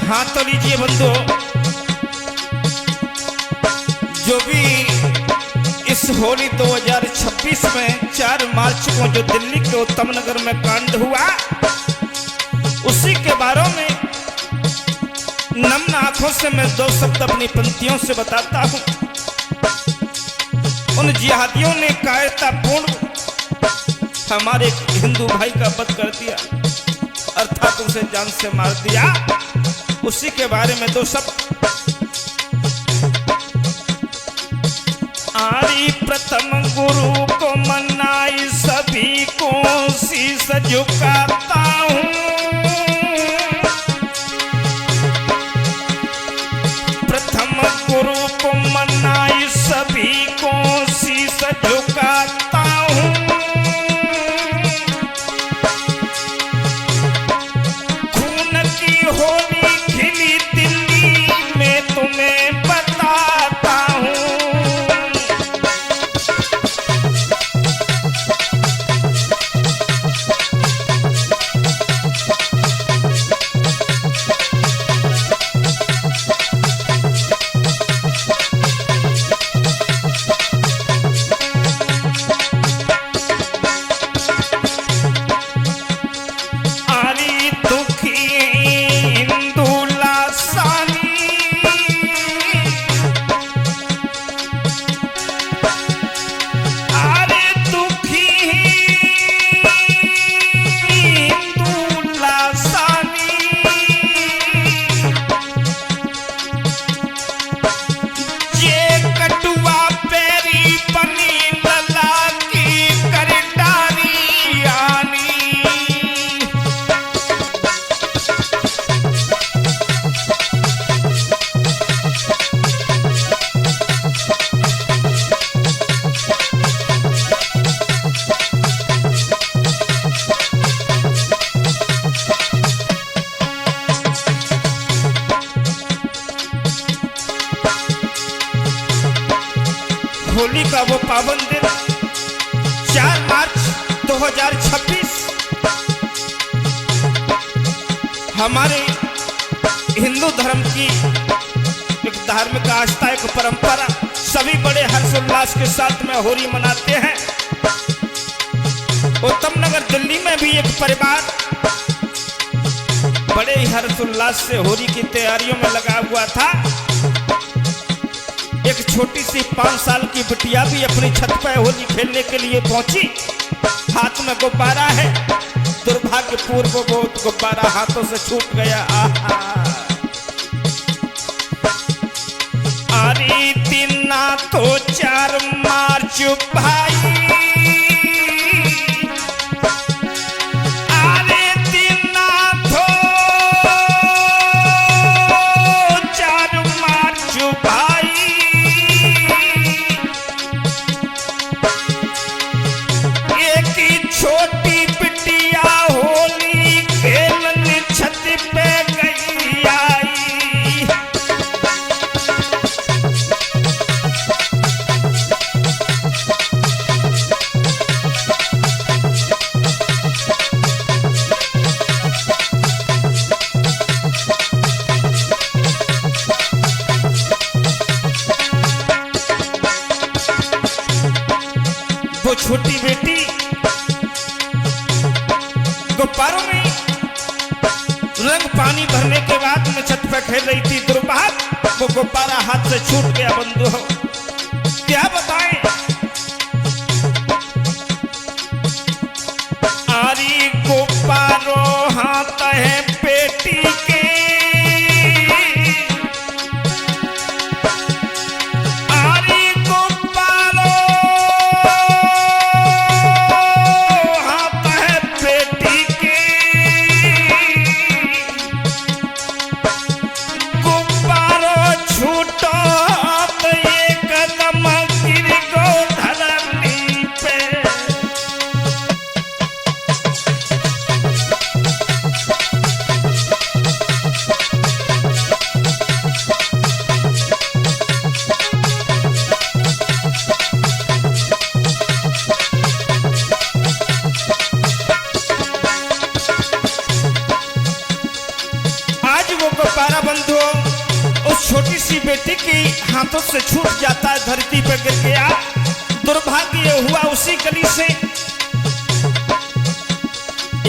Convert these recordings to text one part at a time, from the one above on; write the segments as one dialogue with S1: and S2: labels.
S1: हाँ तो लीजिए बंधु, जो भी इस होली 2026 में 4 मार्च को जो दिल्ली के उत्तम नगर में कांड हुआ, उसी के बारे में नम्न आंखों से मैं 2 शब्द अपनी पंक्तियों से बताता हूं। उन जिहादियों ने कायरतापूर्ण हमारे हिंदू भाई का वध कर दिया, अर्थात उसे जान से मार दिया। उसी के बारे में 2 शब्द। आरी प्रथम गुरु को मनाई सभी को शीश झुकाता हूँ। प्रथम गुरु को मनाई सभी को शीश झुकाता हूँ। खून की होली खिली दिल्ली में तुम्हें बताता हूँ। होली का वो पावन दिन 4 मार्च 2026 हमारे हिंदू धर्म की एक धार्मिक आस्था, एक परंपरा, सभी बड़े हर्षोल्लास के साथ में होली मनाते हैं। उत्तम नगर दिल्ली में भी एक परिवार बड़े ही हर्षोल्लास से होली की तैयारियों में लगा हुआ था। एक छोटी सी 5 साल की बिटिया भी अपनी छत पर होली खेलने के लिए पहुंची। हाथ में गुब्बारा है, दुर्भाग्यपूर्व वो गुब्बारा हाथों से छूट गया। अरे दिना तो 4 मार्च भाई, छोटी बिटिया होली खेलने छत पे गई आई। वो छोटी बेटी गुब्बारों में रंग पानी भरने के बाद में छत पर खेल रही थी। दुर्भाग्य वो गुब्बारा हाथ से छूट गया। बंधु हो, क्या बताएं। आरी गुब्बारों हाथ है बेटी के, छूटो तो ये को प्यारा बंधुओं उस छोटी सी बेटी की हाथों से छूट जाता है, धरती पर गिर गया। दुर्भाग्य हुआ उसी गली से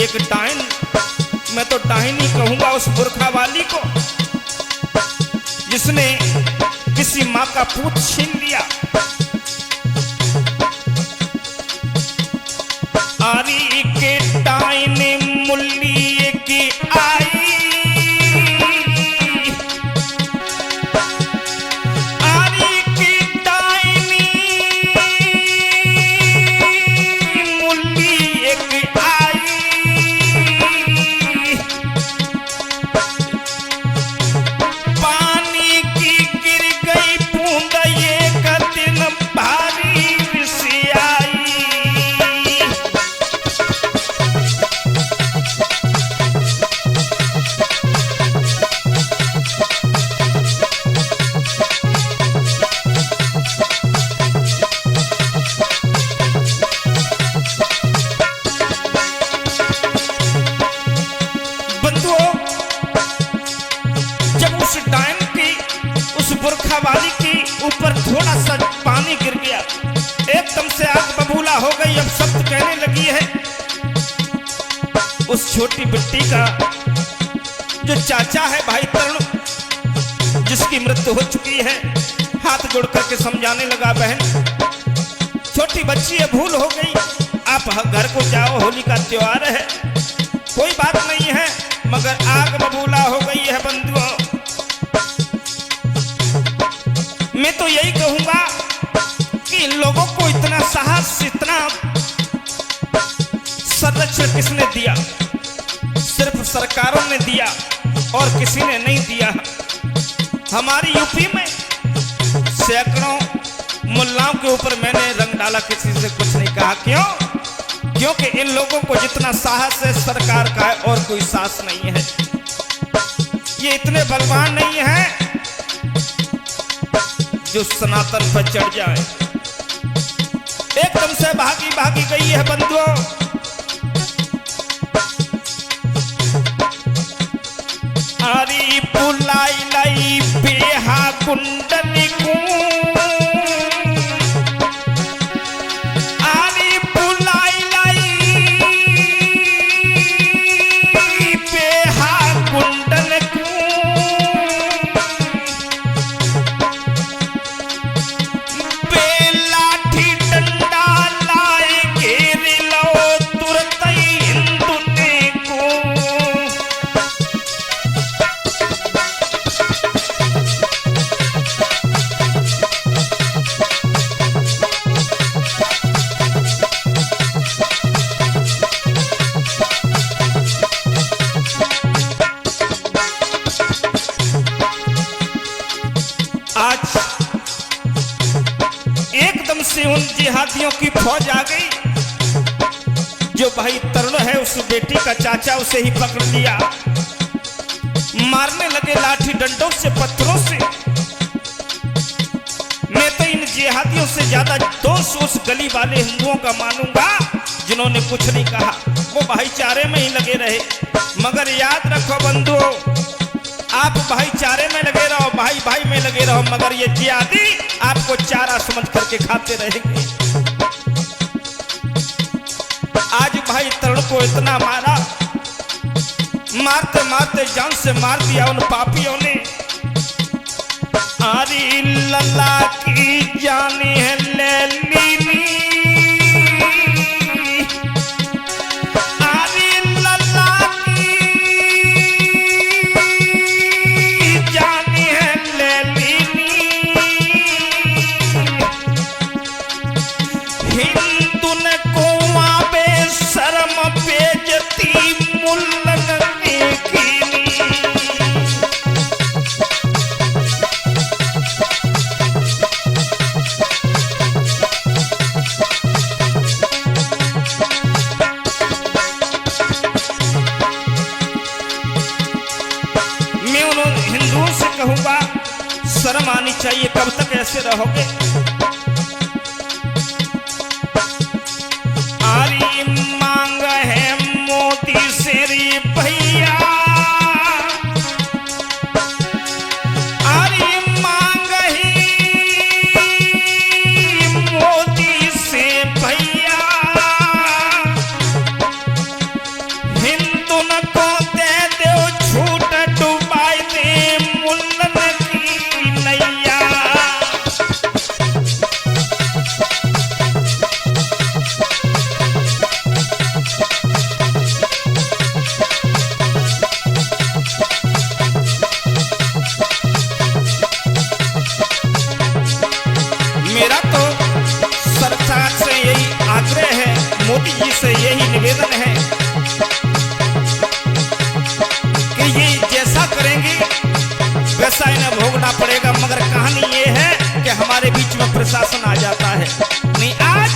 S1: एक डाइन, मैं तो डाइन ही कहूंगा उस बुर्खा वाली को, जिसने किसी माँ का पूत छीन लिया। आरी के डाइन मुल्ली की आई, आरी की डाइन मुल्ली की आई, पानी की गिर गई बूंद एक दिन भारी से आई। बुर्खा वाली की ऊपर थोड़ा सा पानी गिर गया, एकदम से आग बबूला हो गई। अब शब्द कहने लगी है। उस छोटी बिट्टी का जो चाचा है भाई तरुण, जिसकी मृत्यु हो चुकी है, हाथ जोड़ करके समझाने लगा, बहन छोटी बच्ची है, भूल हो गई, आप घर को जाओ, होली का त्योहार है, कोई बात नहीं है, मगर आग बबूला हो गई है। बंधुओं मैं तो यही कहूंगा कि इन लोगों को इतना साहस, इतना संरक्षण किसने दिया? सिर्फ सरकारों ने दिया और किसी ने नहीं दिया। हमारी यूपी में सैकड़ों मुल्लाओं के ऊपर मैंने रंग डाला, किसी से कुछ नहीं कहा। क्यों? क्योंकि इन लोगों को जितना साहस है सरकार का है और कोई साहस नहीं है। ये इतने बलवान नहीं है जो सनातन पर चढ़ जाए। एकदम से भागी भागी गई है बंधुओं। आरी बुलाई लाई बेहा कुंडली को, आरी बुलाई लाई बेहा कुंडल को, एकदम से उन जिहादियों की फौज आ गई। जो भाई तरुण है उस बेटी का चाचा, उसे ही पकड़ लिया, मारने लगे लाठी डंडों से, पत्थरों से। मैं तो इन जिहादियों से ज्यादा दोष उस गली वाले हिंदुओं का मानूंगा जिन्होंने कुछ नहीं कहा, वो भाईचारे में ही लगे रहे। मगर याद रखो बंधुओं, आप भाईचारे में लगे रहो, भाई भाई में लगे रहो, मगर ये जिहादी आपको चारा समझ करके खाते रहेंगे। आज भाई तरुण को इतना मारा, मारते मारते जान से मार दिया उन पापियों ने। आरी लल्ला की जानी है लैली, कहूंगा शर्म आनी चाहिए। कब तक ऐसे रहोगे? आरी मांग है मोदी से रे भैया, कैसा इन्हें भोगना पड़ेगा। मगर कहानी ये है कि हमारे बीच में प्रशासन आ जाता है। नहीं, आज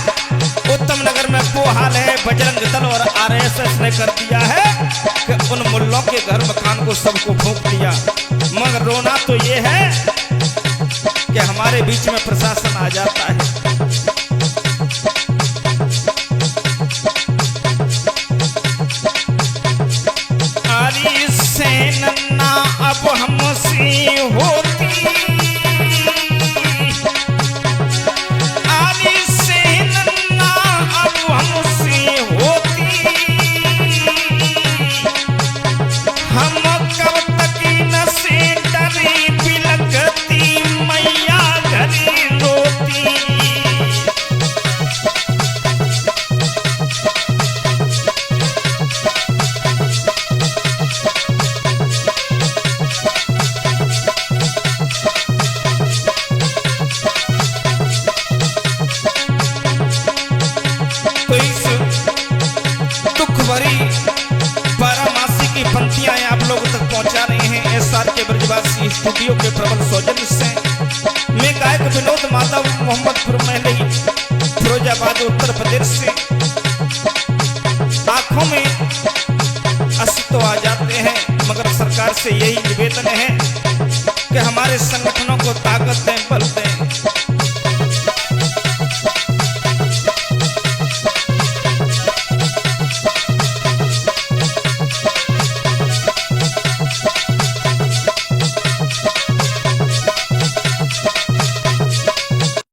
S1: उत्तम नगर में वो हाल है, बजरंग दल और आरएसएस ने कर दिया है कि उन मुल्लों के घर मकान को सबको फूंक दिया। मगर रोना तो ये है कि हमारे बीच में प्रशासन आ जाता है। आरी से नन्ना अब हमसे होती, आरी से नन्ना अब हमसे होती, हम कब तक न से डरी बिलकती मैया घरी रोती। तो इस दुख भरी बारामासी की पंक्तियां आप लोगों तक पहुंचा रहे हैं एसआर के ब्रजवासी स्टूडियो के प्रबल सौजन्य से। मैं गायक विनोद माधव मोहम्मदपुर महली फिरोजाबाद उत्तर प्रदेश से। आंखों में आंसू तो आ जाते हैं, मगर सरकार से यही निवेदन है कि हमारे संगठनों को ताकत दें, बल दें।